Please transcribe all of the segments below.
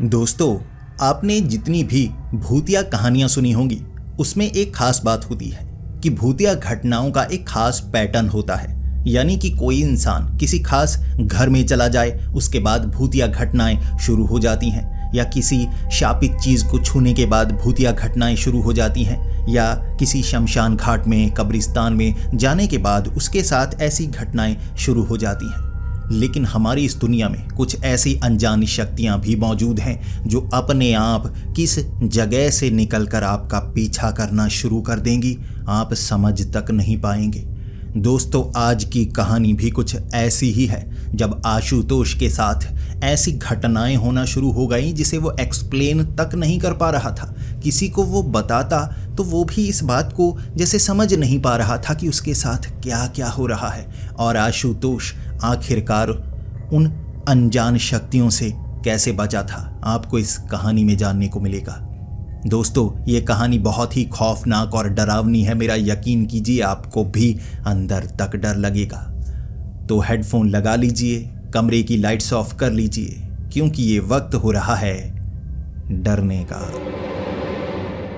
दोस्तों, आपने जितनी भी भूतिया कहानियां सुनी होंगी उसमें एक खास बात होती है कि भूतिया घटनाओं का एक खास पैटर्न होता है। यानी कि कोई इंसान किसी खास घर में चला जाए, उसके बाद भूतिया घटनाएं शुरू हो जाती हैं, या किसी शापित चीज़ को छूने के बाद भूतिया घटनाएं शुरू हो जाती हैं, या किसी शमशान घाट में, कब्रिस्तान में जाने के बाद उसके साथ ऐसी घटनाएं शुरू हो जाती हैं। लेकिन हमारी इस दुनिया में कुछ ऐसी अनजानी शक्तियां भी मौजूद हैं जो अपने आप किस जगह से निकलकर आपका पीछा करना शुरू कर देंगी, आप समझ तक नहीं पाएंगे। दोस्तों, आज की कहानी भी कुछ ऐसी ही है। जब आशुतोष के साथ ऐसी घटनाएं होना शुरू हो गई जिसे वो एक्सप्लेन तक नहीं कर पा रहा था, किसी को वो बताता तो वो भी इस बात को जैसे समझ नहीं पा रहा था कि उसके साथ क्या क्या हो रहा है, और आशुतोष आखिरकार उन अनजान शक्तियों से कैसे बचा था, आपको इस कहानी में जानने को मिलेगा। दोस्तों, ये कहानी बहुत ही खौफनाक और डरावनी है। मेरा यकीन कीजिए, आपको भी अंदर तक डर लगेगा। तो हेडफोन लगा लीजिए, कमरे की लाइट्स ऑफ कर लीजिए, क्योंकि ये वक्त हो रहा है डरने का।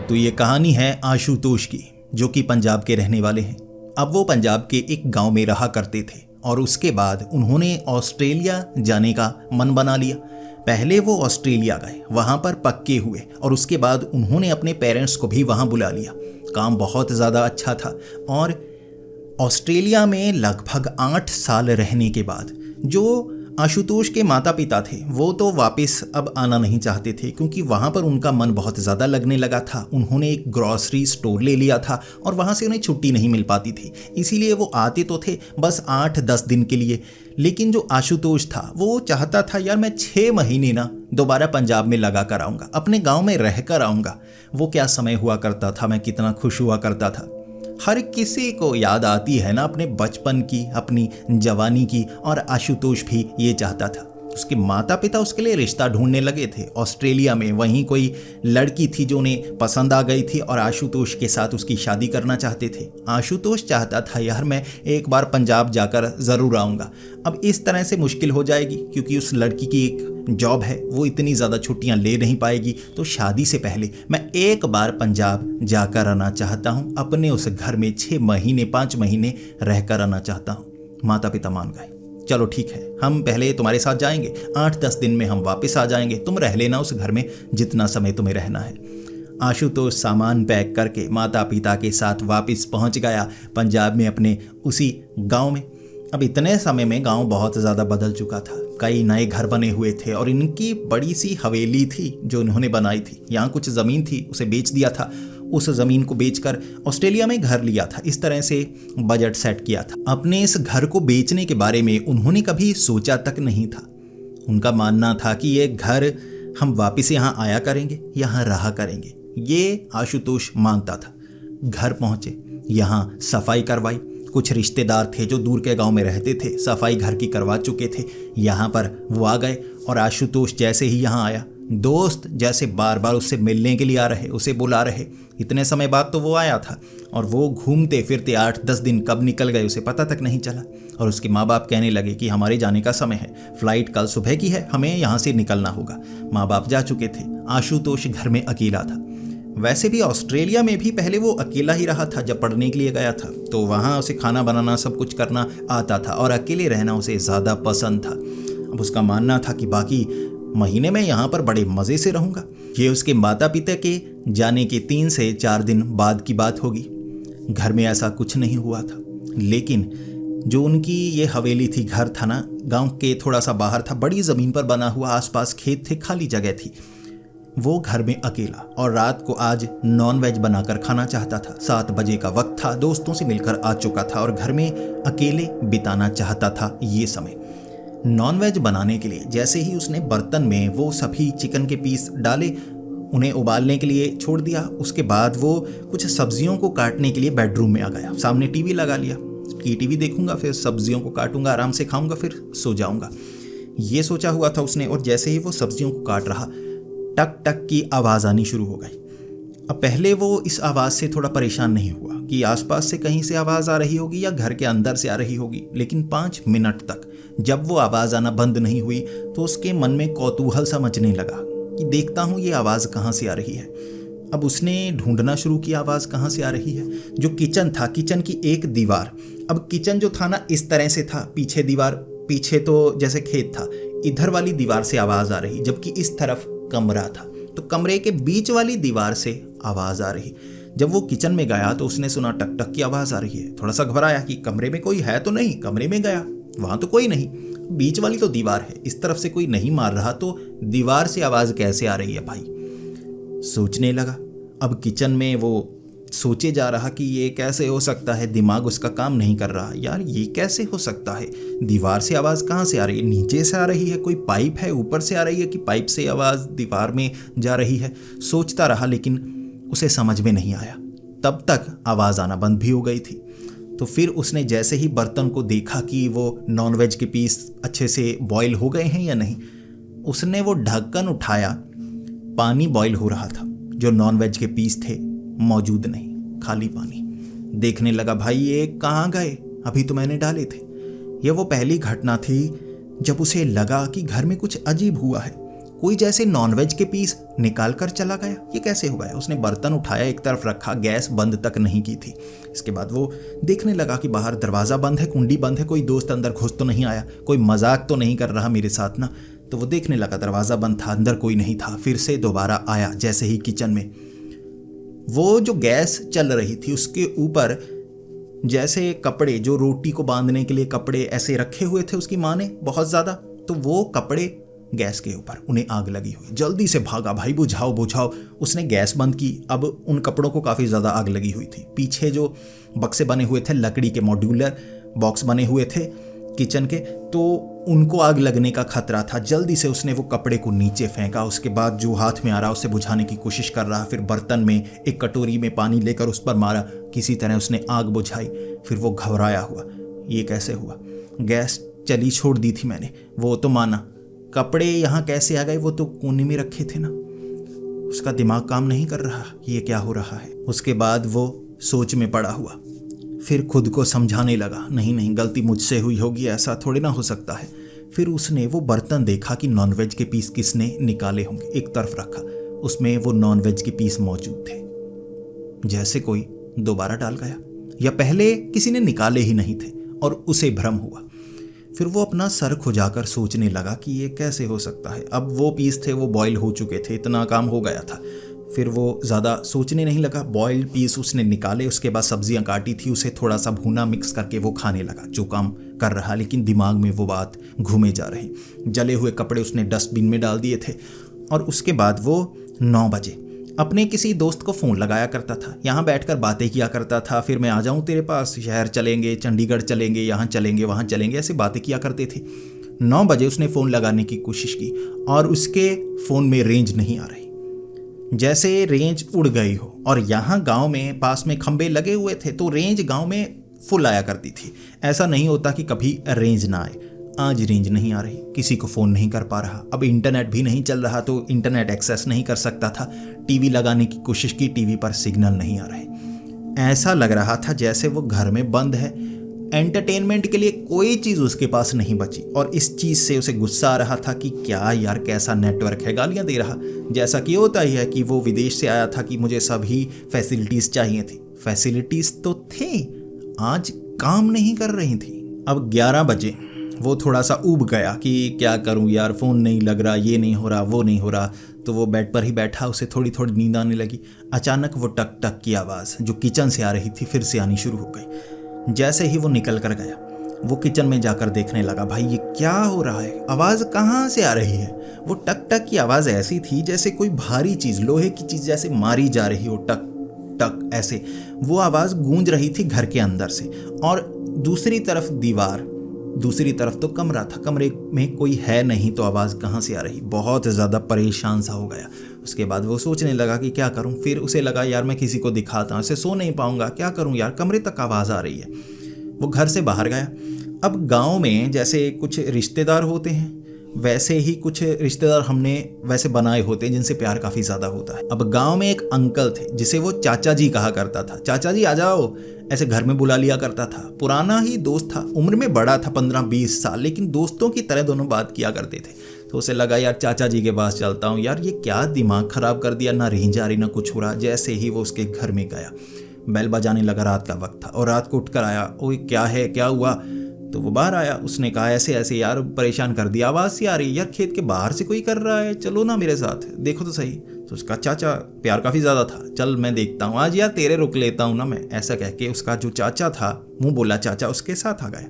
तो ये कहानी है आशुतोष की, जो कि पंजाब के रहने वाले हैं। अब वो पंजाब के एक गांव में रहा करते थे और उसके बाद उन्होंने ऑस्ट्रेलिया जाने का मन बना लिया। पहले वो ऑस्ट्रेलिया गए, वहाँ पर पक्के हुए, और उसके बाद उन्होंने अपने पेरेंट्स को भी वहाँ बुला लिया। काम बहुत ज़्यादा अच्छा था, और ऑस्ट्रेलिया में लगभग 8 साल रहने के बाद जो आशुतोष के माता पिता थे वो तो वापस अब आना नहीं चाहते थे, क्योंकि वहाँ पर उनका मन बहुत ज़्यादा लगने लगा था। उन्होंने एक ग्रॉसरी स्टोर ले लिया था और वहाँ से उन्हें छुट्टी नहीं मिल पाती थी, इसीलिए वो आते तो थे बस 8-10 दिन के लिए। लेकिन जो आशुतोष था वो चाहता था, यार मैं 6 महीने ना दोबारा पंजाब में लगा कर आऊँगा, अपने गाँव में रह कर आऊँगा। वो क्या समय हुआ करता था, मैं कितना खुश हुआ करता था। हर किसी को याद आती है ना अपने बचपन की, अपनी जवानी की, और आशुतोष भी ये चाहता था। उसके माता पिता उसके लिए रिश्ता ढूंढने लगे थे ऑस्ट्रेलिया में। वहीं कोई लड़की थी जो उन्हें पसंद आ गई थी और आशुतोष के साथ उसकी शादी करना चाहते थे। आशुतोष चाहता था, यार मैं एक बार पंजाब जाकर ज़रूर आऊँगा। अब इस तरह से मुश्किल हो जाएगी, क्योंकि उस लड़की की एक जॉब है, वो इतनी ज़्यादा छुट्टियां ले नहीं पाएगी। तो शादी से पहले मैं एक बार पंजाब जाकर आना चाहता हूँ, अपने उस घर में 6 महीने 5 महीने रहकर आना चाहता हूँ। माता पिता मान गए, चलो ठीक है, हम पहले तुम्हारे साथ जाएंगे, 8-10 दिन में हम वापस आ जाएंगे, तुम रह लेना उस घर में जितना समय तुम्हें रहना है। आशुतोष सामान पैक करके माता पिता के साथ वापस पहुंच गया पंजाब में, अपने उसी गांव में। अब इतने समय में गांव बहुत ज़्यादा बदल चुका था, कई नए घर बने हुए थे, और इनकी बड़ी सी हवेली थी जो इन्होंने बनाई थी। यहाँ कुछ ज़मीन थी, उसे बेच दिया था, उस ज़मीन को बेचकर ऑस्ट्रेलिया में घर लिया था। इस तरह से बजट सेट किया था। अपने इस घर को बेचने के बारे में उन्होंने कभी सोचा तक नहीं था। उनका मानना था कि ये घर हम वापस यहाँ आया करेंगे, यहाँ रहा करेंगे, ये आशुतोष मानता था। घर पहुँचे, यहाँ सफाई करवाई। कुछ रिश्तेदार थे जो दूर के गांव में रहते थे, सफाई घर की करवा चुके थे। यहाँ पर वो आ गए, और आशुतोष जैसे ही यहाँ आया, दोस्त जैसे बार बार उससे मिलने के लिए आ रहे, उसे बुला रहे। इतने समय बाद तो वो आया था, और वो घूमते फिरते 8-10 दिन कब निकल गए उसे पता तक नहीं चला। और उसके माँ बाप कहने लगे कि हमारे जाने का समय है, फ्लाइट कल सुबह की है, हमें यहाँ से निकलना होगा। माँ बाप जा चुके थे, आशुतोष घर में अकेला था। वैसे भी ऑस्ट्रेलिया में भी पहले वो अकेला ही रहा था। जब पढ़ने के लिए गया था तो वहाँ उसे खाना बनाना, सब कुछ करना आता था, और अकेले रहना उसे ज़्यादा पसंद था। अब उसका मानना था कि बाकी महीने में यहाँ पर बड़े मज़े से रहूँगा। ये उसके माता पिता के जाने के 3 से 4 दिन बाद की बात होगी। घर में ऐसा कुछ नहीं हुआ था, लेकिन जो उनकी ये हवेली थी, घर था ना, गाँव के थोड़ा सा बाहर था, बड़ी ज़मीन पर बना हुआ, आसपास खेत थे, खाली जगह थी। वो घर में अकेला, और रात को आज नॉनवेज बनाकर खाना चाहता था। 7 बजे का वक्त था, दोस्तों से मिलकर आ चुका था और घर में अकेले बिताना चाहता था ये समय। नॉनवेज बनाने के लिए जैसे ही उसने बर्तन में वो सभी चिकन के पीस डाले, उन्हें उबालने के लिए छोड़ दिया, उसके बाद वो कुछ सब्जियों को काटने के लिए बेडरूम में आ गया। सामने टीवी लगा लिया कि टीवी देखूंगा, फिर सब्जियों को काटूंगा, आराम से खाऊंगा, फिर सो जाऊंगा, ये सोचा हुआ था उसने। और जैसे ही वो सब्जियों को काट रहा, टक टक की आवाज़ आनी शुरू हो गई। अब पहले वो इस आवाज़ से थोड़ा परेशान नहीं हुआ कि आसपास से कहीं से आवाज़ आ रही होगी या घर के अंदर से आ रही होगी, लेकिन 5 मिनट तक जब वो आवाज़ आना बंद नहीं हुई तो उसके मन में कौतूहल सा मचने लगा कि देखता हूँ ये आवाज़ कहाँ से आ रही है। अब उसने ढूंढना शुरू किया आवाज़ कहाँ से आ रही है। जो किचन था, किचन की एक दीवार, अब किचन जो था ना इस तरह से था, पीछे दीवार, पीछे तो जैसे खेत था, इधर वाली दीवार से आवाज़ आ रही, जबकि इस तरफ कमरा था, तो कमरे के बीच वाली दीवार से आवाज़ आ रही। जब वो किचन में गया तो उसने सुना टक टक की आवाज़ आ रही है। थोड़ा सा घबराया कि कमरे में कोई है तो नहीं। कमरे में गया, वहाँ तो कोई नहीं, बीच वाली तो दीवार है, इस तरफ से कोई नहीं मार रहा, तो दीवार से आवाज़ कैसे आ रही है भाई। सोचने लगा। अब किचन में वो सोचे जा रहा कि ये कैसे हो सकता है, दिमाग उसका काम नहीं कर रहा। यार ये कैसे हो सकता है, दीवार से आवाज़ कहाँ से आ रही है, नीचे से आ रही है, कोई पाइप है ऊपर से आ रही है कि पाइप से आवाज़ दीवार में जा रही है। सोचता रहा लेकिन उसे समझ में नहीं आया। तब तक आवाज़ आना बंद भी हो गई थी। तो फिर उसने जैसे ही बर्तन को देखा कि वो नॉनवेज के पीस अच्छे से बॉईल हो गए हैं या नहीं, उसने वो ढक्कन उठाया, पानी बॉईल हो रहा था, जो नॉनवेज के पीस थे मौजूद नहीं, खाली पानी। देखने लगा भाई ये कहाँ गए, अभी तो मैंने डाले थे। यह वो पहली घटना थी जब उसे लगा कि घर में कुछ अजीब हुआ है, कोई जैसे नॉनवेज के पीस निकाल कर चला गया। ये कैसे हो गया। उसने बर्तन उठाया, एक तरफ रखा, गैस बंद तक नहीं की थी। इसके बाद वो देखने लगा कि बाहर दरवाज़ा बंद है, कुंडी बंद है, कोई दोस्त अंदर घुस तो नहीं आया, कोई मजाक तो नहीं कर रहा मेरे साथ ना। तो वो देखने लगा, दरवाज़ा बंद था, अंदर कोई नहीं था। फिर से दोबारा आया, जैसे ही किचन में वो जो गैस चल रही थी उसके ऊपर जैसे कपड़े, जो रोटी को बांधने के लिए कपड़े ऐसे रखे हुए थे उसकी माँ ने बहुत ज़्यादा, तो वो कपड़े गैस के ऊपर, उन्हें आग लगी हुई। जल्दी से भागा, भाई बुझाओ बुझाओ। उसने गैस बंद की। अब उन कपड़ों को काफ़ी ज़्यादा आग लगी हुई थी। पीछे जो बक्से बने हुए थे, लकड़ी के मॉड्यूलर बॉक्स बने हुए थे किचन के, तो उनको आग लगने का खतरा था। जल्दी से उसने वो कपड़े को नीचे फेंका। उसके बाद जो हाथ में आ रहा उसे बुझाने की कोशिश कर रहा। फिर बर्तन में एक कटोरी में पानी लेकर उस पर मारा, किसी तरह उसने आग बुझाई। फिर वो घबराया हुआ, ये कैसे हुआ, गैस चली छोड़ दी थी मैंने, वो तो माना, कपड़े यहाँ कैसे आ गए, वो तो कोने में रखे थे ना। उसका दिमाग काम नहीं कर रहा, ये क्या हो रहा है। उसके बाद वो सोच में पड़ा हुआ, फिर खुद को समझाने लगा, नहीं नहीं गलती मुझसे हुई होगी, ऐसा थोड़ी ना हो सकता है। फिर उसने वो बर्तन देखा कि नॉनवेज के पीस किसने निकाले होंगे, एक तरफ रखा, उसमें वो नॉनवेज के पीस मौजूद थे। जैसे कोई दोबारा डाल गया, या पहले किसी ने निकाले ही नहीं थे और उसे भ्रम हुआ। फिर वो अपना सर खुजाकर सोचने लगा कि ये कैसे हो सकता है। अब वो पीस थे, वो बॉईल हो चुके थे, इतना काम हो गया था। फिर वो ज़्यादा सोचने नहीं लगा, बॉइल्ड पीस उसने निकाले। उसके बाद सब्जियां काटी थी, उसे थोड़ा सा भुना मिक्स करके वो खाने लगा, जो काम कर रहा, लेकिन दिमाग में वो बात घूमे जा रही। जले हुए कपड़े उसने डस्टबिन में डाल दिए थे। और उसके बाद वो 9 बजे अपने किसी दोस्त को फ़ोन लगाया करता था, यहाँ बैठकर बातें किया करता था। फिर मैं आ जाऊँ तेरे पास, शहर चलेंगे, चंडीगढ़ चलेंगे, यहाँ चलेंगे, वहाँ चलेंगे, ऐसे बातें किया करते थे। 9 बजे उसने फ़ोन लगाने की कोशिश की और उसके फ़ोन में रेंज नहीं आ रही, जैसे रेंज उड़ गई हो। और यहाँ गांव में पास में खंबे लगे हुए थे, तो रेंज गांव में फुल आया करती थी। ऐसा नहीं होता कि कभी रेंज ना आए। आज रेंज नहीं आ रही, किसी को फ़ोन नहीं कर पा रहा। अब इंटरनेट भी नहीं चल रहा, तो इंटरनेट एक्सेस नहीं कर सकता था। टीवी लगाने की कोशिश की, टीवी पर सिग्नल नहीं आ रहे। ऐसा लग रहा था जैसे वो घर में बंद है। एंटरटेनमेंट के लिए कोई चीज़ उसके पास नहीं बची। और इस चीज़ से उसे गुस्सा आ रहा था कि क्या यार, कैसा नेटवर्क है। गालियाँ दे रहा, जैसा कि होता ही है कि वो विदेश से आया था कि मुझे सभी फैसिलिटीज़ चाहिए थी। फैसिलिटीज़ तो थे, आज काम नहीं कर रही थी। अब 11 बजे वो थोड़ा सा ऊब गया कि क्या करूं यार, फ़ोन नहीं लग रहा, ये नहीं हो रहा, वो नहीं हो रहा। तो वो बेड पर ही बैठा, उसे थोड़ी थोड़ी नींद आने लगी। अचानक वो टक टक की आवाज़ जो किचन से आ रही थी फिर से आनी शुरू हो गई। जैसे ही वो निकल कर गया, वो किचन में जाकर देखने लगा, भाई ये क्या हो रहा है, आवाज़ कहाँ से आ रही है। वो टक टक की आवाज़ ऐसी थी जैसे कोई भारी चीज़, लोहे की चीज़ जैसे मारी जा रही हो, टक टक ऐसे। वो आवाज़ गूंज रही थी घर के अंदर से। और दूसरी तरफ दीवार, दूसरी तरफ तो कमरा था, कमरे में कोई है नहीं, तो आवाज़ कहाँ से आ रही। बहुत ज़्यादा परेशान सा हो गया। उसके बाद वो सोचने लगा कि क्या करूं। फिर उसे लगा यार मैं किसी को दिखाता हूँ, ऐसे सो नहीं पाऊंगा, क्या करूं यार, कमरे तक आवाज़ आ रही है। वो घर से बाहर गया। अब गांव में जैसे कुछ रिश्तेदार होते हैं, वैसे ही कुछ रिश्तेदार हमने वैसे बनाए होते हैं जिनसे प्यार काफ़ी ज़्यादा होता है। अब गांव में एक अंकल थे जिसे वो चाचा जी कहा करता था। चाचा जी आ जाओ, ऐसे घर में बुला लिया करता था। पुराना ही दोस्त था, उम्र में बड़ा था 15-20 साल, लेकिन दोस्तों की तरह दोनों बात किया करते थे। तो उसे लगा यार चाचा जी के पास चलता हूँ। यार ये क्या दिमाग ख़राब कर दिया, ना रेंज आ रही ना कुछ हो रहा। जैसे ही वो उसके घर में गया, बेल बजाने लगा, रात का वक्त था और रात को उठ कर आया, ओए क्या है, क्या हुआ। तो वो बाहर आया, उसने कहा ऐसे ऐसे यार परेशान कर दिया, आवाज़ सी आ रही है यार, खेत के बाहर से कोई कर रहा है, चलो ना मेरे साथ देखो तो सही। तो उसका चाचा, प्यार काफ़ी ज़्यादा था, चल मैं देखता हूँ आज यार, तेरे रुक लेता हूँ ना मैं, ऐसा कह के उसका जो चाचा था, मुँह बोला चाचा, उसके साथ आ गया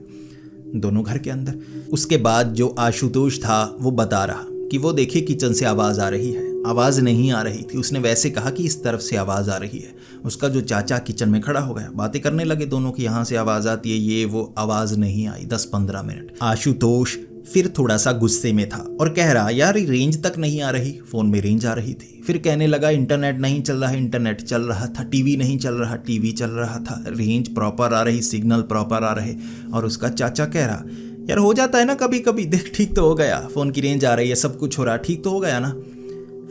दोनों घर के अंदर। उसके बाद जो आशुतोष था वो बता रहा कि वो देखिए किचन से आवाज़ आ रही है, आवाज़ नहीं आ रही थी। उसने वैसे कहा कि इस तरफ से आवाज़ आ रही है। उसका जो चाचा किचन में खड़ा हो गया, बातें करने लगे दोनों की, यहाँ से आवाज़ आती है, ये वो, आवाज़ नहीं आई 10-15 मिनट। आशुतोष फिर थोड़ा सा गुस्से में था और कह रहा यार रेंज तक नहीं आ रही, फ़ोन में रेंज आ रही थी। फिर कहने लगा इंटरनेट नहीं चल रहा है, इंटरनेट चल रहा था, टीवी नहीं चल रहा, टीवी चल रहा था, रेंज प्रॉपर आ रही, सिग्नल प्रॉपर आ रहे। और उसका चाचा कह रहा यार हो जाता है ना कभी कभी, देख ठीक तो हो गया, फ़ोन की रेंज आ रही है, सब कुछ हो रहा, ठीक तो हो गया ना।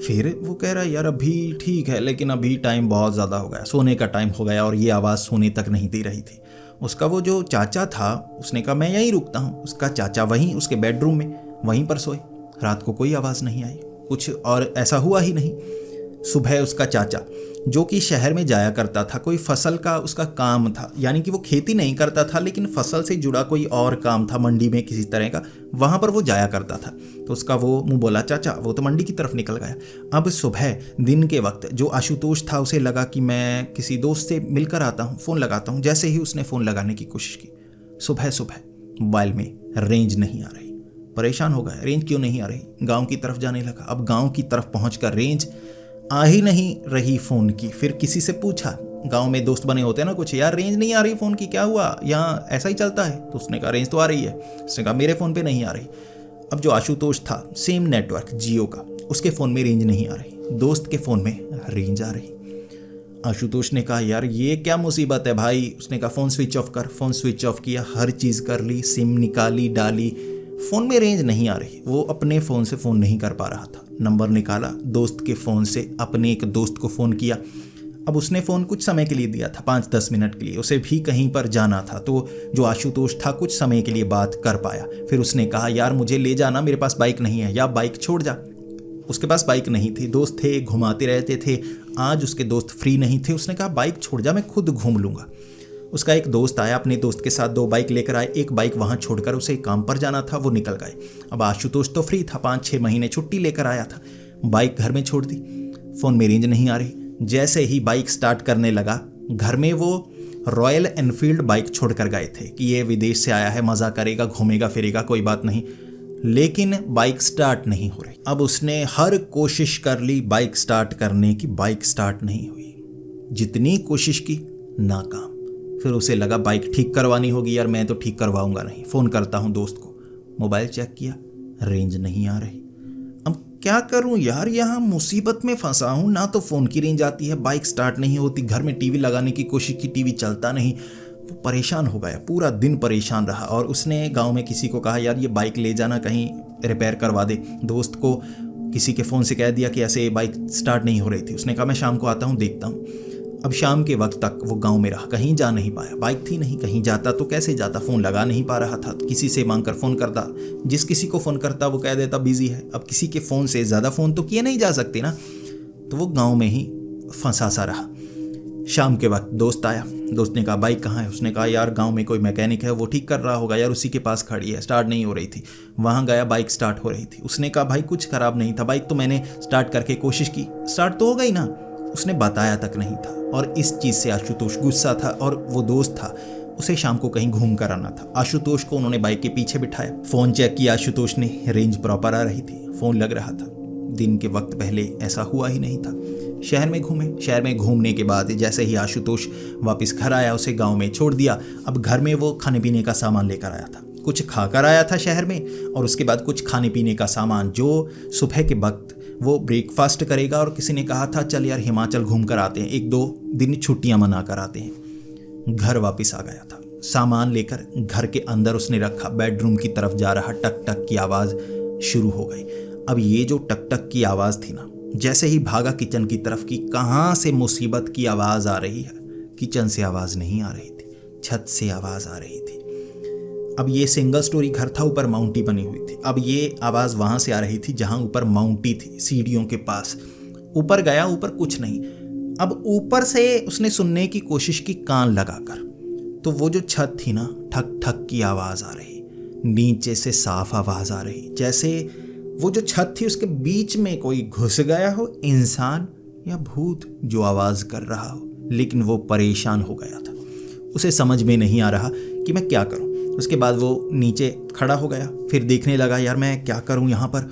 फिर वो कह रहा यार अभी ठीक है, लेकिन अभी टाइम बहुत ज़्यादा हो गया, सोने का टाइम हो गया और ये आवाज़ सोने तक नहीं दे रही थी। उसका वो जो चाचा था उसने कहा मैं यहीं रुकता हूँ। उसका चाचा वहीं उसके बेडरूम में वहीं पर सोए, रात को कोई आवाज़ नहीं आई, कुछ और ऐसा हुआ ही नहीं। सुबह उसका चाचा जो कि शहर में जाया करता था, कोई फसल का उसका काम था, यानी कि वो खेती नहीं करता था लेकिन फसल से जुड़ा कोई और काम था मंडी में किसी तरह का, वहाँ पर वो जाया करता था। तो उसका वो मुँह बोला चाचा, वो तो मंडी की तरफ निकल गया। अब सुबह दिन के वक्त जो आशुतोष था उसे लगा कि मैं किसी दोस्त से मिलकर आता हूँ, फ़ोन लगाता हूँ। जैसे ही उसने फ़ोन लगाने की कोशिश की, सुबह सुबह मोबाइल में रेंज नहीं आ रही। परेशान हो गया, रेंज क्यों नहीं आ रही। गाँव की तरफ जाने लगा। अब गाँव की तरफ पहुँच कर रेंज आ ही नहीं रही फ़ोन की। फिर किसी से पूछा, गांव में दोस्त बने होते हैं ना कुछ, यार रेंज नहीं आ रही फ़ोन की, क्या हुआ, यहाँ ऐसा ही चलता है। तो उसने कहा रेंज तो आ रही है। उसने कहा मेरे फ़ोन पे नहीं आ रही। अब जो आशुतोष था, सेम नेटवर्क जियो का, उसके फ़ोन में रेंज नहीं आ रही, दोस्त के फ़ोन में रेंज आ रही। आशुतोष ने कहा यार ये क्या मुसीबत है भाई। उसने कहा फ़ोन स्विच ऑफ कर। फ़ोन स्विच ऑफ किया, हर चीज़ कर ली, सिम निकाली डाली, फ़ोन में रेंज नहीं आ रही। वो अपने फ़ोन से फ़ोन नहीं कर पा रहा था। नंबर निकाला, दोस्त के फ़ोन से अपने एक दोस्त को फ़ोन किया। अब उसने फ़ोन कुछ समय के लिए दिया था, 5-10 मिनट के लिए, उसे भी कहीं पर जाना था। तो जो आशुतोष था कुछ समय के लिए बात कर पाया। फिर उसने कहा यार मुझे ले जाना, मेरे पास बाइक नहीं है, या बाइक छोड़ जा। उसके पास बाइक नहीं थी, दोस्त थे घुमाते रहते थे, आज उसके दोस्त फ्री नहीं थे। उसने कहा बाइक छोड़ जा, मैं खुद घूम लूँगा। उसका एक दोस्त आया, अपने दोस्त के साथ 2 बाइक लेकर आए। एक बाइक वहाँ छोड़कर उसे काम पर जाना था, वो निकल गए। अब आशुतोष तो फ्री था, 5-6 महीने छुट्टी लेकर आया था। बाइक घर में छोड़ दी, फ़ोन में रेंज नहीं आ रही। जैसे ही बाइक स्टार्ट करने लगा, घर में वो रॉयल एनफील्ड बाइक छोड़ कर गए थे कि ये विदेश से आया है, मज़ा करेगा, घूमेगा फिरेगा, कोई बात नहीं। लेकिन बाइक स्टार्ट नहीं हो रही। अब उसने हर कोशिश कर ली बाइक स्टार्ट करने की, बाइक स्टार्ट नहीं हुई। जितनी कोशिश की नाकाम। फिर उसे लगा बाइक ठीक करवानी होगी यार, मैं तो ठीक करवाऊंगा नहीं, फ़ोन करता हूँ दोस्त को। मोबाइल चेक किया, रेंज नहीं आ रही। अब क्या करूँ यार, यहाँ मुसीबत में फंसा हूँ, ना तो फ़ोन की रेंज आती है, बाइक स्टार्ट नहीं होती, घर में टीवी लगाने की कोशिश की, टीवी चलता नहीं। वो परेशान हो गया, पूरा दिन परेशान रहा। और उसने गाँव में किसी को कहा यार ये बाइक ले जाना, कहीं रिपेयर करवा दे। दोस्त को किसी के फ़ोन से कह दिया कि ऐसे बाइक स्टार्ट नहीं हो रही थी। उसने कहा मैं शाम को आता हूँ, देखता हूँ। अब शाम के वक्त तक वो गांव में रहा, कहीं जा नहीं पाया, बाइक थी नहीं, कहीं जाता तो कैसे जाता, फ़ोन लगा नहीं पा रहा था। किसी से मांग कर फ़ोन करता, जिस किसी को फ़ोन करता वो कह देता बिज़ी है। अब किसी के फ़ोन से ज़्यादा फ़ोन तो किए नहीं जा सकते ना, तो वो गांव में ही फंसा सा रहा। शाम के वक्त दोस्त आया, दोस्त ने कहा बाइक कहाँ है। उसने कहा यार गांव में कोई मैकेनिक है, वो ठीक कर रहा होगा यार, उसी के पास खड़ी है, स्टार्ट नहीं हो रही थी। वहाँ गया, बाइक स्टार्ट हो रही थी। उसने कहा भाई कुछ ख़राब नहीं था, बाइक तो मैंने स्टार्ट करके कोशिश की, स्टार्ट तो हो गई ना। उसने बताया तक नहीं था। और इस चीज़ से आशुतोष गुस्सा था, और वो दोस्त था उसे शाम को कहीं घूम कर आना था। आशुतोष को उन्होंने बाइक के पीछे बिठाया, फ़ोन चेक किया आशुतोष ने, रेंज प्रॉपर आ रही थी, फ़ोन लग रहा था। दिन के वक्त पहले ऐसा हुआ ही नहीं था। शहर में घूमे, शहर में घूमने के बाद जैसे ही आशुतोष वापस घर आया, उसे गांव में छोड़ दिया। अब घर में वो खाने पीने का सामान लेकर आया था, कुछ खाकर आया था शहर में, और उसके बाद कुछ खाने पीने का सामान जो सुबह के वक्त वो ब्रेकफास्ट करेगा। और किसी ने कहा था चल यार हिमाचल घूम कर आते हैं, 1-2 दिन छुट्टियां मना कर आते हैं। घर वापस आ गया था, सामान लेकर घर के अंदर उसने रखा, बेडरूम की तरफ जा रहा, टक टक की आवाज़ शुरू हो गई। अब ये जो टक टक की आवाज़ थी ना, जैसे ही भागा किचन की तरफ की, कहाँ से मुसीबत की आवाज़ आ रही है। किचन से आवाज़ नहीं आ रही थी, छत से आवाज़ आ रही थी। अब ये सिंगल स्टोरी घर था, ऊपर माउंटी बनी हुई थी। अब ये आवाज़ वहाँ से आ रही थी जहाँ ऊपर माउंटी थी, सीढ़ियों के पास। ऊपर गया, ऊपर कुछ नहीं। अब ऊपर से उसने सुनने की कोशिश की कान लगाकर, तो वो जो छत थी ना, ठक ठक की आवाज़ आ रही, नीचे से साफ आवाज़ आ रही, जैसे वो जो छत थी उसके बीच में कोई घुस गया हो, इंसान या भूत जो आवाज़ कर रहा हो। लेकिन वो परेशान हो गया था, उसे समझ में नहीं आ रहा कि मैं क्या करूं। उसके बाद वो नीचे खड़ा हो गया, फिर देखने लगा, यार मैं क्या करूं यहाँ पर,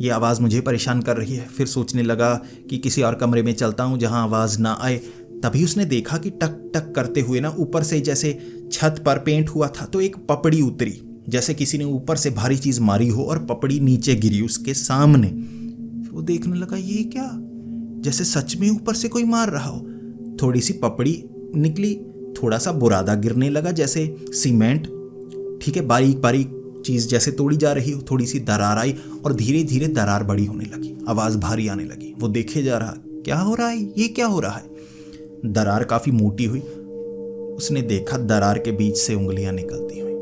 ये आवाज़ मुझे परेशान कर रही है। फिर सोचने लगा कि किसी और कमरे में चलता हूँ जहाँ आवाज़ ना आए। तभी उसने देखा कि टक टक करते हुए ना ऊपर से, जैसे छत पर पेंट हुआ था तो एक पपड़ी उतरी, जैसे किसी ने ऊपर से भारी चीज़ मारी हो और पपड़ी नीचे गिरी उसके सामने। फिर वो देखने लगा, ये क्या, जैसे सच में ऊपर से कोई मार रहा हो। थोड़ी सी पपड़ी निकली, थोड़ा सा बुरादा गिरने लगा, जैसे सीमेंट, ठीक है, बारीक बारीक चीज़ जैसे तोड़ी जा रही हो। थोड़ी सी दरार आई और धीरे धीरे दरार बड़ी होने लगी, आवाज़ भारी आने लगी। वो देखे जा रहा, क्या हो रहा है, ये क्या हो रहा है। दरार काफ़ी मोटी हुई, उसने देखा दरार के बीच से उंगलियां निकलती हुई।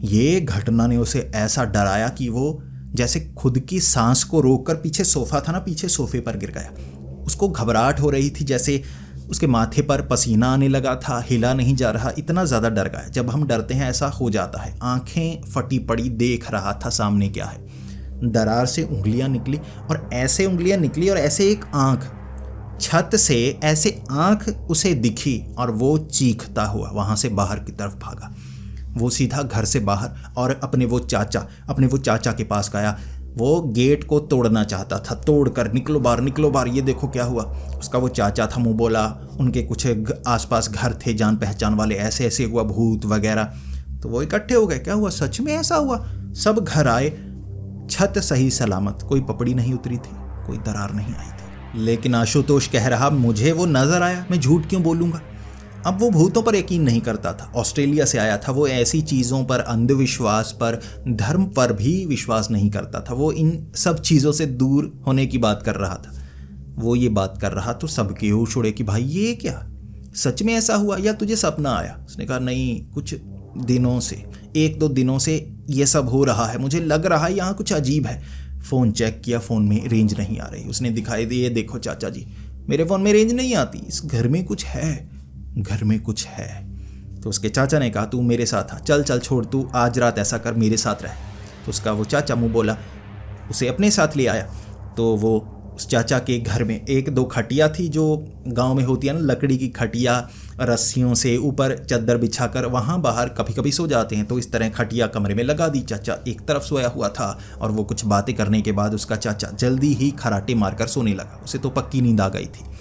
ये घटना ने उसे ऐसा डराया कि वो जैसे खुद की सांस को रोककर, पीछे सोफा था ना, पीछे सोफे पर गिर गया। उसको घबराहट हो रही थी, जैसे उसके माथे पर पसीना आने लगा था, हिला नहीं जा रहा, इतना ज़्यादा डर गया। जब हम डरते हैं ऐसा हो जाता है। आंखें फटी पड़ी देख रहा था सामने क्या है। दरार से उंगलियां निकली और ऐसे उंगलियां निकली और ऐसे एक आंख, छत से ऐसे आंख उसे दिखी और वो चीखता हुआ वहाँ से बाहर की तरफ भागा। वो सीधा घर से बाहर और अपने वो चाचा के पास गया। वो गेट को तोड़ना चाहता था, तोड़कर निकलो बाहर, निकलो बाहर। ये देखो क्या हुआ। उसका वो चाचा था, मुँह बोला, उनके कुछ आसपास घर थे जान पहचान वाले, ऐसे ऐसे हुआ, भूत वगैरह। तो वो इकट्ठे हो गए, क्या हुआ, सच में ऐसा हुआ। सब घर आए, छत सही सलामत, कोई पपड़ी नहीं उतरी थी, कोई दरार नहीं आई थी। लेकिन आशुतोष कह रहा, मुझे वो नजर आया, मैं झूठ क्यों बोलूँगा। अब वो भूतों पर यकीन नहीं करता था, ऑस्ट्रेलिया से आया था, वो ऐसी चीज़ों पर, अंधविश्वास पर, धर्म पर भी विश्वास नहीं करता था। वो इन सब चीज़ों से दूर होने की बात कर रहा था। वो ये बात कर रहा तो सबके होश उड़े कि भाई ये क्या, सच में ऐसा हुआ या तुझे सपना आया। उसने कहा नहीं, कुछ दिनों से, 1-2 दिनों से ये सब हो रहा है, मुझे लग रहा है यहाँ कुछ अजीब है। फ़ोन चेक किया, फ़ोन में रेंज नहीं आ रही। उसने दिखाई दी, ये देखो चाचा जी, मेरे फ़ोन में रेंज नहीं आती, इस घर में कुछ है, घर में कुछ है। तो उसके चाचा ने कहा, तू मेरे साथ आ, चल चल छोड़, तू आज रात ऐसा कर, मेरे साथ रह। तो उसका वो चाचा मुँह बोला, उसे अपने साथ ले आया। तो वो उस चाचा के घर में 1-2 खटिया थी, जो गांव में होती है ना, लकड़ी की खटिया, रस्सियों से ऊपर चादर बिछाकर वहाँ बाहर कभी कभी सो जाते हैं। तो इस तरह खटिया कमरे में लगा दी। चाचा एक तरफ सोया हुआ था और वो कुछ बातें करने के बाद उसका चाचा जल्दी ही खराटे मारकर सोने लगा। उसे तो पक्की नींद आ गई थी।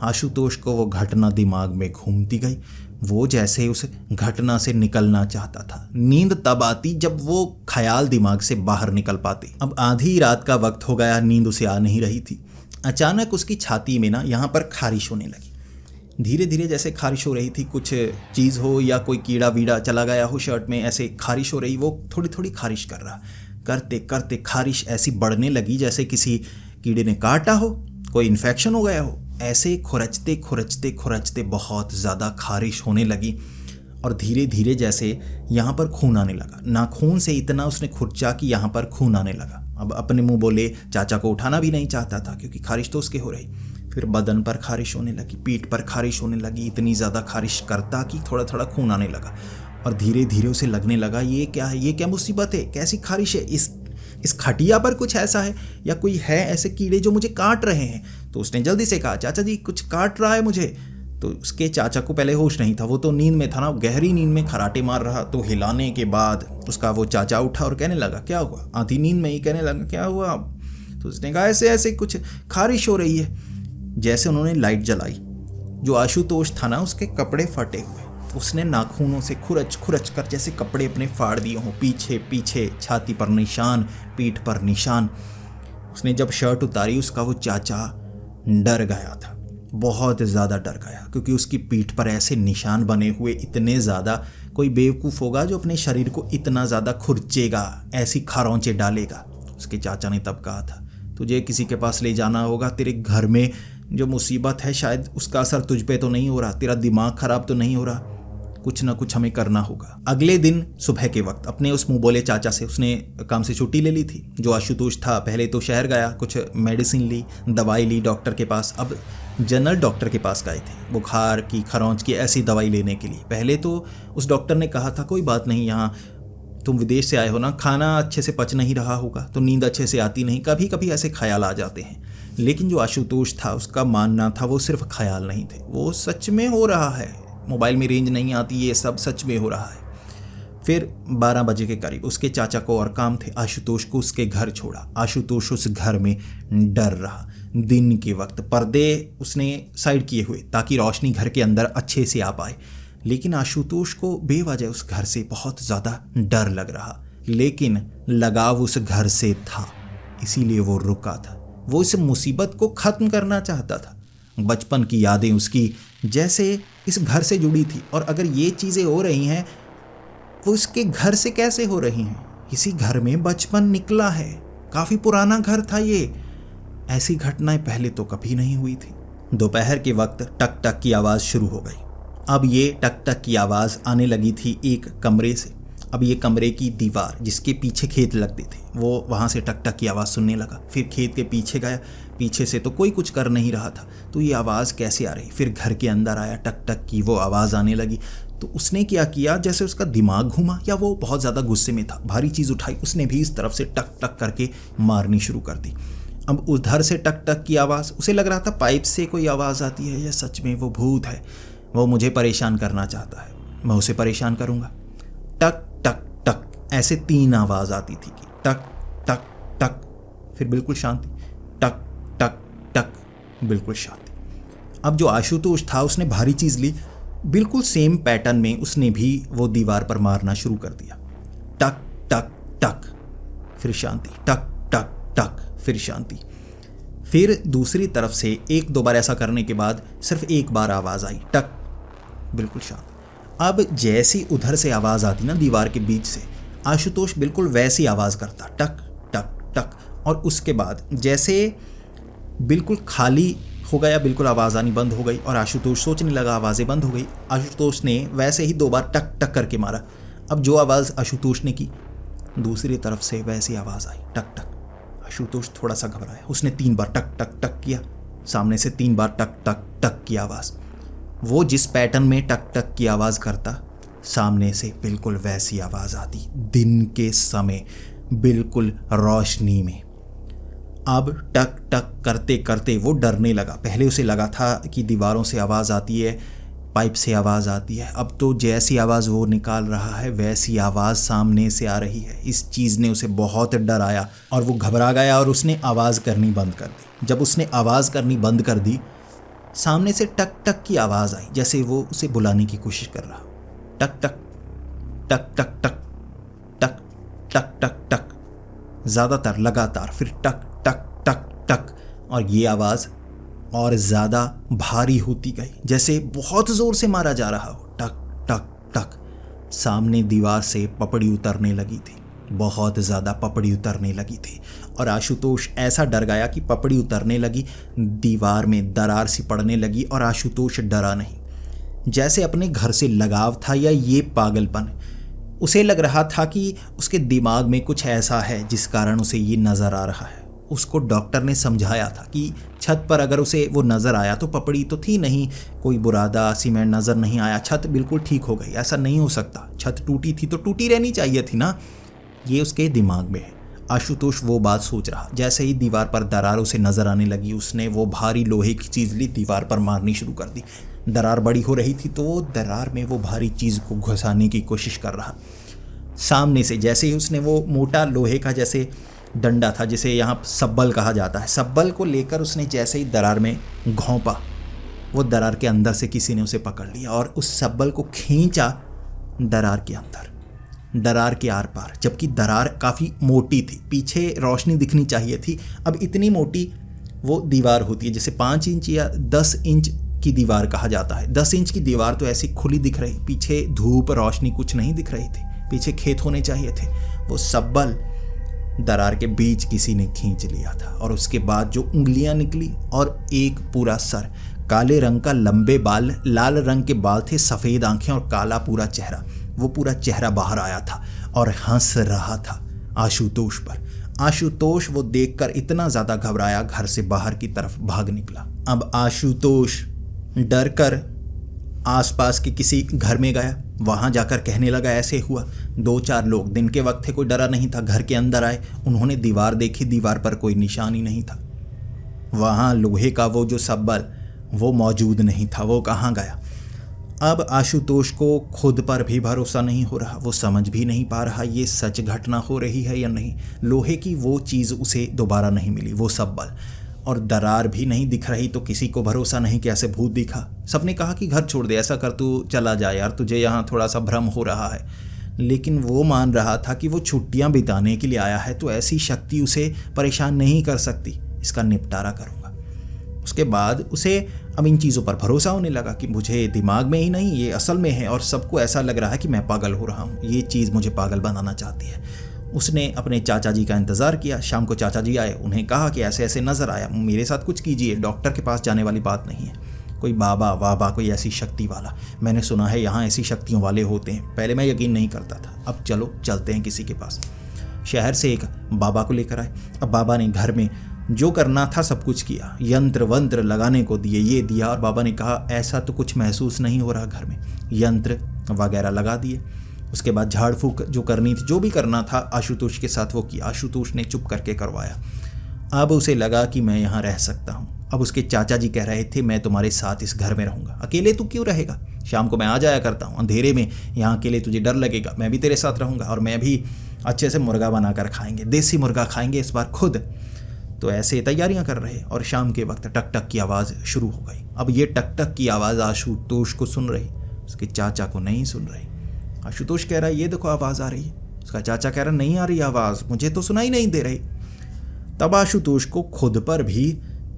आशुतोष को वो घटना दिमाग में घूमती गई। वो जैसे उस घटना से निकलना चाहता था। नींद तब आती जब वो ख्याल दिमाग से बाहर निकल पाते। अब आधी रात का वक्त हो गया, नींद उसे आ नहीं रही थी। अचानक उसकी छाती में ना यहाँ पर खारिश होने लगी। धीरे धीरे जैसे खारिश हो रही थी, कुछ चीज़ हो या कोई कीड़ा वीड़ा चला गया हो शर्ट में, ऐसे खारिश हो रही। वो थोड़ी थोड़ी खारिश कर रहा, करते करते खारिश ऐसी बढ़ने लगी जैसे किसी कीड़े ने काटा हो, कोई इन्फेक्शन हो गया हो। ऐसे खुरचते खुरचते खुरचते बहुत ज़्यादा खारिश होने लगी और धीरे धीरे जैसे यहाँ पर खून आने लगा। नाखून से इतना उसने खुरचा कि यहाँ पर खून आने लगा। अब अपने मुंह बोले, चाचा को उठाना भी नहीं चाहता था क्योंकि खारिश तो उसके हो रही। फिर बदन पर खारिश होने लगी, पीठ पर खारिश होने लगी, इतनी ज़्यादा खारिश करता कि थोड़ा थोड़ा खून आने लगा। और धीरे धीरे उसे लगने लगा, ये क्या है, ये क्या मुसीबत है, कैसी खारिश है, इस खटिया पर कुछ ऐसा है या कोई है ऐसे कीड़े जो मुझे काट रहे हैं। तो उसने जल्दी से कहा, चाचा जी कुछ काट रहा है मुझे। तो उसके चाचा को पहले होश नहीं था, वो तो नींद में था ना, गहरी नींद में खराटे मार रहा। तो हिलाने के बाद उसका वो चाचा उठा और कहने लगा, क्या हुआ। आधी नींद में ही कहने लगा, क्या हुआ। तो उसने कहा, ऐसे ऐसे कुछ खारिश हो रही है। जैसे उन्होंने लाइट जलाई, जो आशुतोष था ना, उसके कपड़े फटे हुए। उसने नाखूनों से खुरच खुरच कर जैसे कपड़े अपने फाड़ दिए हों, पीछे पीछे, छाती पर निशान, पीठ पर निशान। उसने जब शर्ट उतारी, उसका वो चाचा डर गया था, बहुत ज़्यादा डर गया, क्योंकि उसकी पीठ पर ऐसे निशान बने हुए इतने ज़्यादा। कोई बेवकूफ़ होगा जो अपने शरीर को इतना ज़्यादा खुरचेगा, ऐसी खरोंचे डालेगा। उसके चाचा ने तब कहा था, तुझे किसी के पास ले जाना होगा, तेरे घर में जो मुसीबत है शायद उसका असर तुझ पे तो नहीं हो रहा, तेरा दिमाग ख़राब तो नहीं हो रहा। कुछ ना कुछ हमें करना होगा। अगले दिन सुबह के वक्त अपने उस मुँह बोले चाचा से उसने काम से छुट्टी ले ली थी। जो आशुतोष था पहले तो शहर गया, कुछ मेडिसिन ली, दवाई ली डॉक्टर के पास। अब जनरल डॉक्टर के पास गए थे बुखार की, खरोंच की ऐसी दवाई लेने के लिए। पहले तो उस डॉक्टर ने कहा था कोई बात नहीं, यहाँ तुम विदेश से आए हो ना, खाना अच्छे से पच नहीं रहा होगा तो नींद अच्छे से आती नहीं, कभी कभी ऐसे ख्याल आ जाते हैं। लेकिन जो आशुतोष था उसका मानना था वो सिर्फ ख्याल नहीं थे, वो सच में हो रहा है। मोबाइल में रेंज नहीं आती, ये सब सच में हो रहा है। फिर 12 बजे के करीब उसके चाचा को और काम थे, आशुतोष को उसके घर छोड़ा। आशुतोष उस घर में डर रहा। दिन के वक्त पर्दे उसने साइड किए हुए ताकि रोशनी घर के अंदर अच्छे से आ पाए। लेकिन आशुतोष को बेवजह उस घर से बहुत ज़्यादा डर लग रहा, लेकिन लगाव उस घर से था, इसीलिए वो रुका था। वो इस मुसीबत को ख़त्म करना चाहता था। बचपन की यादें उसकी जैसे इस घर से जुड़ी थी, और अगर ये चीज़ें हो रही हैं वो इसके घर से कैसे हो रही हैं? इसी घर में बचपन निकला है, काफ़ी पुराना घर था ये। ऐसी घटनाएं पहले तो कभी नहीं हुई थी। दोपहर के वक्त टक टक की आवाज़ शुरू हो गई। अब ये टक टक की आवाज़ आने लगी थी एक कमरे से। अब ये कमरे की दीवार जिसके पीछे खेत लगते थे, वो वहाँ से टक टक की आवाज़ सुनने लगा। फिर खेत के पीछे गया, पीछे से तो कोई कुछ कर नहीं रहा था, तो ये आवाज़ कैसे आ रही? फिर घर के अंदर आया, टक टक की वो आवाज़ आने लगी। तो उसने क्या किया, जैसे उसका दिमाग घूमा या वो बहुत ज़्यादा गुस्से में था, भारी चीज़ उठाई, उसने भी इस तरफ से टक टक करके मारनी शुरू कर दी। अब उधर से टक टक की आवाज़, उसे लग रहा था पाइप से कोई आवाज़ आती है या सच में वो भूत है, वो मुझे परेशान करना चाहता है, मैं उसे परेशान करूँगा। टक टक टक ऐसे 3 आवाज़ आती थी कि टक टक टक, फिर बिल्कुल शांति, टक टक टक, बिल्कुल शांति। अब जो आशुतोष था उसने भारी चीज़ ली, बिल्कुल सेम पैटर्न में उसने भी वो दीवार पर मारना शुरू कर दिया। टक टक टक, फिर शांति, टक टक टक, फिर शांति। फिर दूसरी तरफ से 1-2 बार ऐसा करने के बाद सिर्फ एक बार आवाज़ आई, टक, बिल्कुल शांत। अब जैसी उधर से आवाज़ आती ना दीवार के बीच से, आशुतोष बिल्कुल वैसी आवाज़ करता, टक टक टक। और उसके बाद जैसे बिल्कुल खाली हो गया, बिल्कुल आवाज़ आनी बंद हो गई और आशुतोष सोचने लगा, आवाज़ें बंद हो गई। आशुतोष ने वैसे ही 2 बार टक टक करके मारा। अब जो आवाज़ आशुतोष ने की, दूसरी तरफ से वैसी आवाज़ आई, टक टक। आशुतोष थोड़ा सा घबराया, उसने 3 बार टक टक टक किया, सामने से 3 बार टक टक टक की आवाज़। वो जिस पैटर्न में टक टक की आवाज़ करता, सामने से बिल्कुल वैसी आवाज़ आती, दिन के समय, बिल्कुल रोशनी में। अब टक टक करते करते वो डरने लगा। पहले उसे लगा था कि दीवारों से आवाज़ आती है, पाइप से आवाज़ आती है, अब तो जैसी आवाज़ वो निकाल रहा है वैसी आवाज़ सामने से आ रही है। इस चीज़ ने उसे बहुत डराया और वो घबरा गया और उसने आवाज़ करनी बंद कर दी। जब उसने आवाज़ करनी बंद कर दी, सामने से टक टक की आवाज़ आई, जैसे वो उसे बुलाने की कोशिश कर रहा। टक टक टक टक टक टक टक टक टक, ज़्यादातर लगातार, फिर टक टक टक टक, और ये आवाज़ और ज़्यादा भारी होती गई, जैसे बहुत ज़ोर से मारा जा रहा हो। टक टक टक, सामने दीवार से पपड़ी उतरने लगी थी, बहुत ज़्यादा पपड़ी उतरने लगी थी। और आशुतोष ऐसा डर गया कि पपड़ी उतरने लगी, दीवार में दरार सी पड़ने लगी और आशुतोष डरा नहीं। जैसे अपने घर से लगाव था या ये पागलपन, उसे लग रहा था कि उसके दिमाग में कुछ ऐसा है जिस कारण उसे ये नज़र आ रहा है। उसको डॉक्टर ने समझाया था कि छत पर अगर उसे वो नज़र आया तो पपड़ी तो थी नहीं, कोई बुरादा सीमेंट नज़र नहीं आया, छत बिल्कुल ठीक हो गई, ऐसा नहीं हो सकता। छत टूटी थी तो टूटी रहनी चाहिए थी ना, ये उसके दिमाग में है। आशुतोष वो बात सोच रहा। जैसे ही दीवार पर दरार उसे नज़र आने लगी, उसने वो भारी लोहे की चीज़ ली, दीवार पर मारनी शुरू कर दी। दरार बड़ी हो रही थी तो वो दरार में वो भारी चीज़ को घुसाने की कोशिश कर रहा। सामने से जैसे ही उसने वो मोटा लोहे का जैसे डंडा था, जिसे यहाँ सब्बल कहा जाता है, सब्बल को लेकर उसने जैसे ही दरार में घोंपा, वो दरार के अंदर से किसी ने उसे पकड़ लिया और उस सब्बल को खींचा दरार के अंदर, दरार के आर पार। जबकि दरार काफ़ी मोटी थी, पीछे रोशनी दिखनी चाहिए थी। अब इतनी मोटी वो दीवार होती है, जैसे 5 इंच या 10 इंच की दीवार कहा जाता है। 10 इंच की दीवार तो ऐसी खुली दिख रही, पीछे धूप रोशनी कुछ नहीं दिख रही थी, पीछे खेत होने चाहिए थे। वो सब्बल दरार के बीच किसी ने खींच लिया था और उसके बाद जो उंगलियां निकली और एक पूरा सर, काले रंग का लंबे बाल, लाल रंग के बाल थे, सफ़ेद आंखें और काला पूरा चेहरा। वो पूरा चेहरा बाहर आया था और हंस रहा था आशुतोष पर। आशुतोष वो देखकर इतना ज़्यादा घबराया, घर से बाहर की तरफ भाग निकला। अब आशुतोष डर कर आसपास के किसी घर में गया। वहाँ जाकर कहने लगा ऐसे हुआ। 2-4 लोग, दिन के वक्त थे, कोई डरा नहीं था, घर के अंदर आए। उन्होंने दीवार देखी, दीवार पर कोई निशान ही नहीं था। वहाँ लोहे का वो जो सब्बल वो मौजूद नहीं था, वो कहाँ गया। अब आशुतोष को खुद पर भी भरोसा नहीं हो रहा। वो समझ भी नहीं पा रहा ये सच घटना हो रही है या नहीं। लोहे की वो चीज़ उसे दोबारा नहीं मिली, वो सब्बल, और दरार भी नहीं दिख रही। तो किसी को भरोसा नहीं कि ऐसे भूत दिखा। सबने कहा कि घर छोड़ दे, ऐसा कर, तू चला जा यार, तुझे यहाँ थोड़ा सा भ्रम हो रहा है। लेकिन वो मान रहा था कि वो छुट्टियाँ बिताने के लिए आया है, तो ऐसी शक्ति उसे परेशान नहीं कर सकती। इसका निपटारा करूँगा। उसके बाद उसे अब इन चीज़ों पर भरोसा होने लगा कि मुझे दिमाग में ही नहीं, ये असल में है, और सबको ऐसा लग रहा है कि मैं पागल हो रहा हूँ। ये चीज़ मुझे पागल बनाना चाहती है। उसने अपने चाचा जी का इंतज़ार किया। शाम को चाचा जी आए। उन्हें कहा कि ऐसे ऐसे नज़र आया, मेरे साथ कुछ कीजिए। डॉक्टर के पास जाने वाली बात नहीं है। कोई बाबा वाबा, कोई ऐसी शक्ति वाला, मैंने सुना है यहाँ ऐसी शक्तियों वाले होते हैं। पहले मैं यकीन नहीं करता था, अब चलो चलते हैं किसी के पास। शहर से एक बाबा को लेकर आए। अब बाबा ने घर में जो करना था सब कुछ किया, यंत्र वंत्र लगाने को दिए, ये दिया, और बाबा ने कहा ऐसा तो कुछ महसूस नहीं हो रहा घर में। यंत्र वगैरह लगा दिए। उसके बाद झाड़ फूक जो करनी थी, जो भी करना था आशुतोष के साथ वो किया। आशुतोष ने चुप करके करवाया। अब उसे लगा कि मैं यहाँ रह सकता हूँ। अब उसके चाचा जी कह रहे थे मैं तुम्हारे साथ इस घर में रहूँगा। अकेले तू क्यों रहेगा? शाम को मैं आ जाया करता हूँ, अंधेरे में यहाँ अकेले तुझे डर लगेगा। मैं भी तेरे साथ रहूँगा, और मैं भी अच्छे से मुर्गा बनाकर खाएंगे, देसी मुर्गा खाएंगे इस बार खुद। तो ऐसे तैयारियां कर रहे, और शाम के वक्त टक टक की आवाज़ शुरू हो गई। अब ये टक टक की आवाज़ आशुतोष को सुन रही, उसके चाचा को नहीं सुन रही। आशुतोष कह रहा है ये देखो आवाज़ आ रही है। उसका चाचा कह रहा नहीं आ रही आवाज़, मुझे तो सुनाई नहीं दे रही। तब आशुतोष को खुद पर भी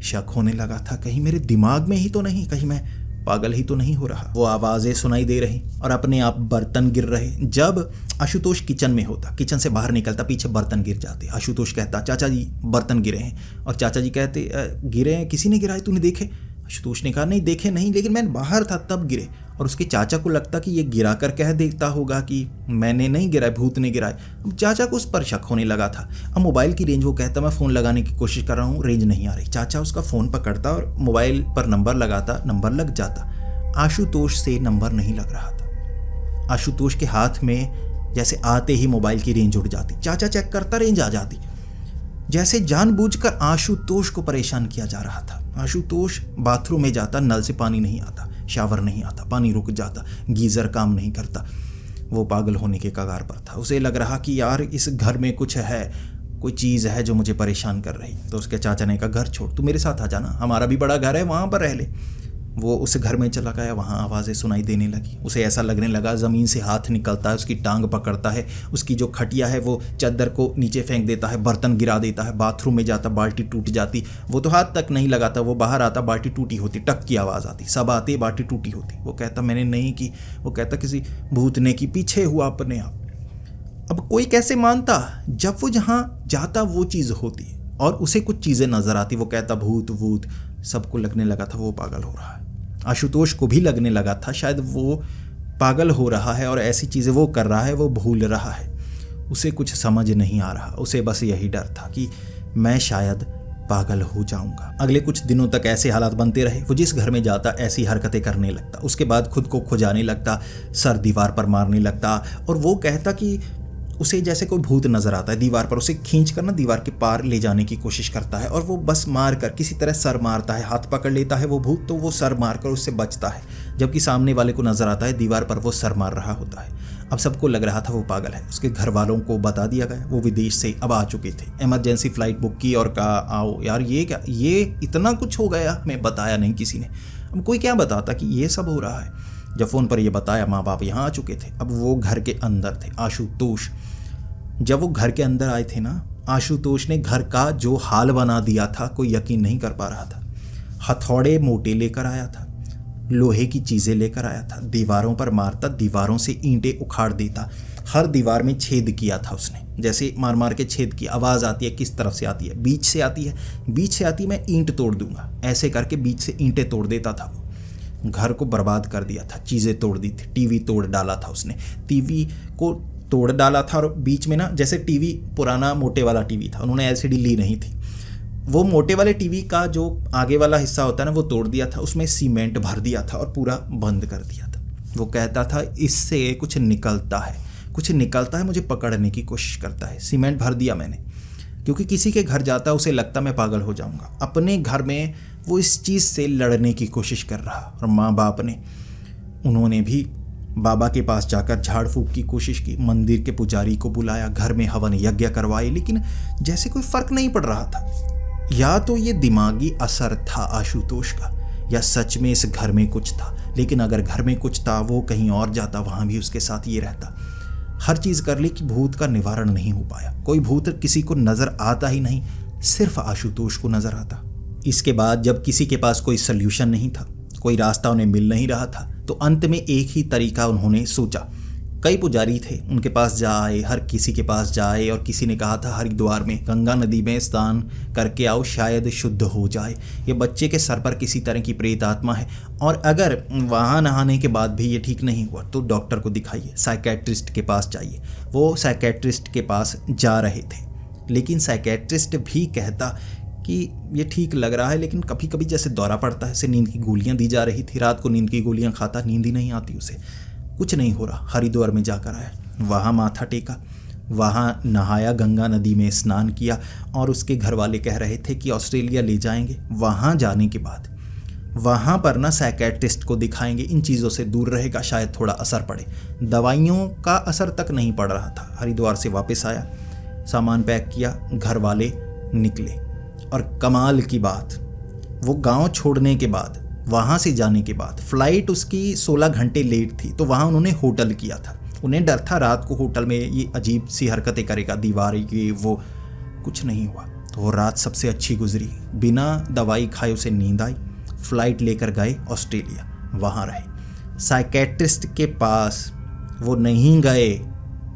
शक होने लगा था, कहीं मेरे दिमाग में ही तो नहीं, कहीं मैं पागल ही तो नहीं हो रहा। वो आवाज़ें सुनाई दे रही और अपने आप बर्तन गिर रहे। जब आशुतोष किचन में होता, किचन से बाहर निकलता, पीछे बर्तन गिर जाते। आशुतोष कहता चाचा जी बर्तन गिरे हैं, और चाचा जी कहते गिरे हैं, किसी ने गिराए, तूने देखे? आशुतोष ने कहा नहीं देखे नहीं, लेकिन मैं बाहर था तब गिरे। और उसके चाचा को लगता कि ये गिरा कर कह देता होगा कि मैंने नहीं गिराए, भूत ने गिराए। अब चाचा को उस पर शक होने लगा था। अब मोबाइल की रेंज, वो कहता मैं फ़ोन लगाने की कोशिश कर रहा हूँ, रेंज नहीं आ रही। चाचा उसका फ़ोन पकड़ता और मोबाइल पर नंबर लगाता, नंबर लग जाता। आशुतोष से नंबर नहीं लग रहा था। आशुतोष के हाथ में जैसे आते ही मोबाइल की रेंज उड़ जाती। चाचा चेक करता, रेंज आ जाती। जैसे जानबूझकर आशुतोष को परेशान किया जा रहा था। आशुतोष बाथरूम में जाता, नल से पानी नहीं आता, शावर नहीं आता, पानी रुक जाता, गीज़र काम नहीं करता। वो पागल होने के कगार पर था। उसे लग रहा कि यार इस घर में कुछ है, कोई चीज़ है जो मुझे परेशान कर रही। तो उसके चाचा ने कहा घर छोड़, तू मेरे साथ आ जाना, हमारा भी बड़ा घर है, वहाँ पर रह ले। वो उस घर में चला गया। वहाँ आवाज़ें सुनाई देने लगी। उसे ऐसा लगने लगा ज़मीन से हाथ निकलता है, उसकी टांग पकड़ता है, उसकी जो खटिया है वो चादर को नीचे फेंक देता है, बर्तन गिरा देता है। बाथरूम में जाता, बाल्टी टूट जाती। वो तो हाथ तक नहीं लगाता, वो बाहर आता, बाल्टी टूटी होती, टक की आवाज़ आती। सब आते, बाल्टी टूटी होती। वो कहता मैंने नहीं की। वो कहता किसी भूत ने की, पीछे हुआ अपने आप। अब कोई कैसे मानता? जब वो जहाँ जाता वो चीज़ होती और उसे कुछ चीज़ें नज़र आती। वो कहता भूत वूत। सबको लगने लगा था वो पागल हो रहा है। आशुतोष को भी लगने लगा था शायद वो पागल हो रहा है और ऐसी चीज़ें वो कर रहा है, वो भूल रहा है। उसे कुछ समझ नहीं आ रहा। उसे बस यही डर था कि मैं शायद पागल हो जाऊंगा। अगले कुछ दिनों तक ऐसे हालात बनते रहे। वो जिस घर में जाता ऐसी हरकतें करने लगता। उसके बाद खुद को खुजाने लगता, सर दीवार पर मारने लगता, और वो कहता कि उसे जैसे कोई भूत नजर आता है दीवार पर। उसे खींच कर ना दीवार के पार ले जाने की कोशिश करता है, और वो बस मार कर किसी तरह सर मारता है। हाथ पकड़ लेता है वो भूत, तो वो सर मार कर उससे बचता है, जबकि सामने वाले को नजर आता है दीवार पर वो सर मार रहा होता है। अब सबको लग रहा था वो पागल है। उसके घर वालों को बता दिया गया। वो विदेश से अब आ चुके थे। इमरजेंसी फ्लाइट बुक की और कहा आओ यार, ये क्या, ये इतना कुछ हो गया, मैं बताया नहीं किसी ने। अब कोई क्या बताता कि ये सब हो रहा है। जब फ़ोन पर ये बताया, माँ बाप यहाँ आ चुके थे। अब वो घर के अंदर थे। आशुतोष जब वो घर के अंदर आए थे ना, आशुतोष ने घर का जो हाल बना दिया था कोई यकीन नहीं कर पा रहा था। हथौड़े मोटे लेकर आया था, लोहे की चीज़ें लेकर आया था, दीवारों पर मारता, दीवारों से ईंटें उखाड़ देता, हर दीवार में छेद किया था उसने, जैसे मार मार के छेद की आवाज़ आती है, किस तरफ से आती है, बीच से आती है, बीच से आती है, मैं ईंट तोड़ दूंगा, ऐसे करके बीच से ईंटें तोड़ देता था वो। घर को बर्बाद कर दिया था, चीज़ें तोड़ दी थी, टीवी तोड़ डाला था उसने, टीवी को तोड़ डाला था। और बीच में ना, जैसे टीवी पुराना मोटे वाला टीवी था, उन्होंने एलसीडी ली नहीं थी, वो मोटे वाले टीवी का जो आगे वाला हिस्सा होता है ना, वो तोड़ दिया था, उसमें सीमेंट भर दिया था और पूरा बंद कर दिया था। वो कहता था इससे कुछ निकलता है, कुछ निकलता है, मुझे पकड़ने की कोशिश करता है। सीमेंट भर दिया मैंने, क्योंकि किसी के घर जाता उसे लगता मैं पागल हो जाऊंगा। अपने घर में वो इस चीज़ से लड़ने की कोशिश कर रहा। और माँ बाप ने, उन्होंने भी बाबा के पास जाकर झाड़ फूक की कोशिश की, मंदिर के पुजारी को बुलाया, घर में हवन यज्ञ करवाए, लेकिन जैसे कोई फ़र्क नहीं पड़ रहा था। या तो ये दिमागी असर था आशुतोष का, या सच में इस घर में कुछ था। लेकिन अगर घर में कुछ था, वो कहीं और जाता, वहाँ भी उसके साथ ये रहता। हर चीज़ कर ली कि भूत का निवारण नहीं हो पाया। कोई भूत किसी को नज़र आता ही नहीं, सिर्फ आशुतोष को नज़र आता। इसके बाद जब किसी के पास कोई सल्यूशन नहीं था, कोई रास्ता उन्हें मिल नहीं रहा था, तो अंत में एक ही तरीका उन्होंने सोचा। कई पुजारी थे, उनके पास जाए, हर किसी के पास जाए, और किसी ने कहा था हरिद्वार में गंगा नदी में स्नान करके आओ, शायद शुद्ध हो जाए। ये बच्चे के सर पर किसी तरह की प्रेत आत्मा है, और अगर वहाँ नहाने के बाद भी ये ठीक नहीं हुआ तो डॉक्टर को दिखाइए, साइकेट्रिस्ट के पास जाइए। वो साइकेट्रिस्ट के पास जा रहे थे, लेकिन साइकेट्रिस्ट भी कहता कि ये ठीक लग रहा है, लेकिन कभी कभी जैसे दौरा पड़ता है। उसे नींद की गोलियाँ दी जा रही थी, रात को नींद की गोलियाँ खाता, नींद ही नहीं आती उसे, कुछ नहीं हो रहा। हरिद्वार में जाकर आया, वहाँ माथा टेका, वहाँ नहाया, गंगा नदी में स्नान किया, और उसके घर वाले कह रहे थे कि ऑस्ट्रेलिया ले जाएंगे। वहाँ जाने के बाद वहाँ पर ना साइकेट्रिस्ट को दिखाएंगे, इन चीज़ों से दूर रहेगा, शायद थोड़ा असर पड़े। दवाइयों का असर तक नहीं पड़ रहा था। हरिद्वार से वापस आया, सामान पैक किया, घर वाले निकले। और कमाल की बात, वो गांव छोड़ने के बाद, वहाँ से जाने के बाद, फ़्लाइट उसकी 16 घंटे लेट थी, तो वहाँ उन्होंने होटल किया था। उन्हें डर था रात को होटल में ये अजीब सी हरकतें करेगा, दीवार ये वो, कुछ नहीं हुआ। तो वो रात सबसे अच्छी गुजरी, बिना दवाई खाए उसे नींद आई। फ़्लाइट लेकर गए ऑस्ट्रेलिया, वहाँ रहे। साइकेट्रिस्ट के पास वो नहीं गए,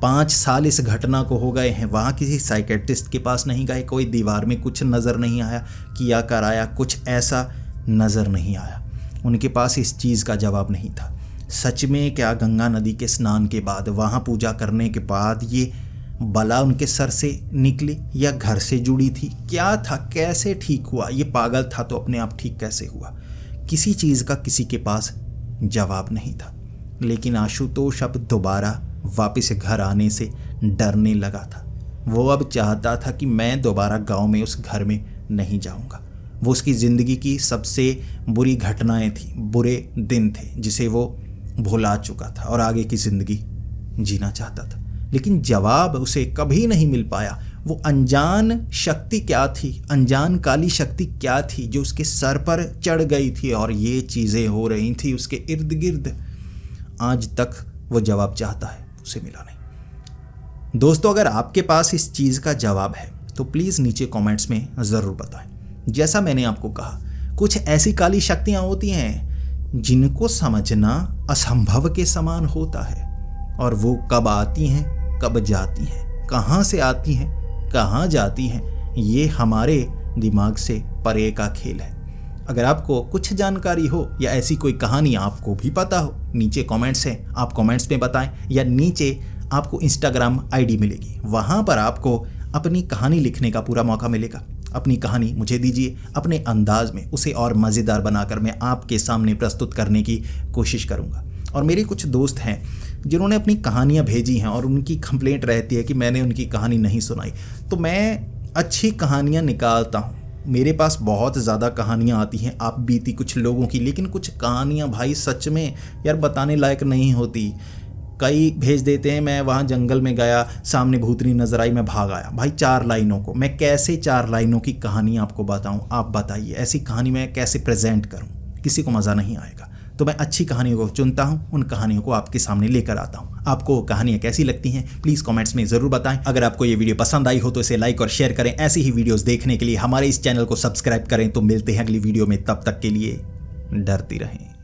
5 साल इस घटना को हो गए हैं, वहाँ किसी साइकेट्रिस्ट के पास नहीं गए। कोई दीवार में कुछ नज़र नहीं आया, किया कराया, कुछ ऐसा नज़र नहीं आया। उनके पास इस चीज़ का जवाब नहीं था। सच में क्या गंगा नदी के स्नान के बाद, वहाँ पूजा करने के बाद ये बला उनके सर से निकली, या घर से जुड़ी थी? क्या था, कैसे ठीक हुआ? ये पागल था तो अपने आप ठीक कैसे हुआ? किसी चीज़ का किसी के पास जवाब नहीं था। लेकिन आशुतोष अब दोबारा वापस घर आने से डरने लगा था। वो अब चाहता था कि मैं दोबारा गांव में उस घर में नहीं जाऊंगा। वो उसकी ज़िंदगी की सबसे बुरी घटनाएं थी, बुरे दिन थे, जिसे वो भुला चुका था और आगे की ज़िंदगी जीना चाहता था। लेकिन जवाब उसे कभी नहीं मिल पाया। वो अनजान शक्ति क्या थी, अनजान काली शक्ति क्या थी जो उसके सर पर चढ़ गई थी और ये चीज़ें हो रही थी उसके इर्द गिर्द। आज तक वो जवाब चाहता है, उसे मिला नहीं। दोस्तों, अगर आपके पास इस चीज़ का जवाब है तो प्लीज़ नीचे कमेंट्स में ज़रूर बताएं। जैसा मैंने आपको कहा, कुछ ऐसी काली शक्तियाँ होती हैं जिनको समझना असंभव के समान होता है, और वो कब आती हैं, कब जाती हैं, कहाँ से आती हैं, कहाँ जाती हैं, ये हमारे दिमाग से परे का खेल है। अगर आपको कुछ जानकारी हो या ऐसी कोई कहानी आपको भी पता हो, नीचे कमेंट्स हैं, आप कमेंट्स में बताएं, या नीचे आपको इंस्टाग्राम आईडी मिलेगी, वहाँ पर आपको अपनी कहानी लिखने का पूरा मौका मिलेगा। अपनी कहानी मुझे दीजिए, अपने अंदाज में उसे और मज़ेदार बनाकर मैं आपके सामने प्रस्तुत करने की कोशिश करूँगा। और मेरे कुछ दोस्त हैं जिन्होंने अपनी कहानियाँ भेजी हैं और उनकी कंप्लेंट रहती है कि मैंने उनकी कहानी नहीं सुनाई। तो मैं अच्छी कहानियाँ निकालता हूँ, मेरे पास बहुत ज़्यादा कहानियाँ आती हैं आप बीती कुछ लोगों की, लेकिन कुछ कहानियाँ भाई सच में यार बताने लायक नहीं होती। कई भेज देते हैं, मैं वहाँ जंगल में गया, सामने भूतनी नजर आई, मैं भाग आया। भाई 4 लाइनों को मैं कैसे 4 लाइनों की कहानी आपको बताऊँ? आप बताइए, ऐसी कहानी मैं कैसे प्रेजेंट करूँ? किसी को मज़ा नहीं आएगा। तो मैं अच्छी कहानियों को चुनता हूँ, उन कहानियों को आपके सामने लेकर आता हूँ। आपको कहानियाँ कैसी लगती हैं प्लीज़ कमेंट्स में ज़रूर बताएं। अगर आपको ये वीडियो पसंद आई हो तो इसे लाइक और शेयर करें। ऐसी ही वीडियोस देखने के लिए हमारे इस चैनल को सब्सक्राइब करें। तो मिलते हैं अगली वीडियो में, तब तक के लिए डरती रहें।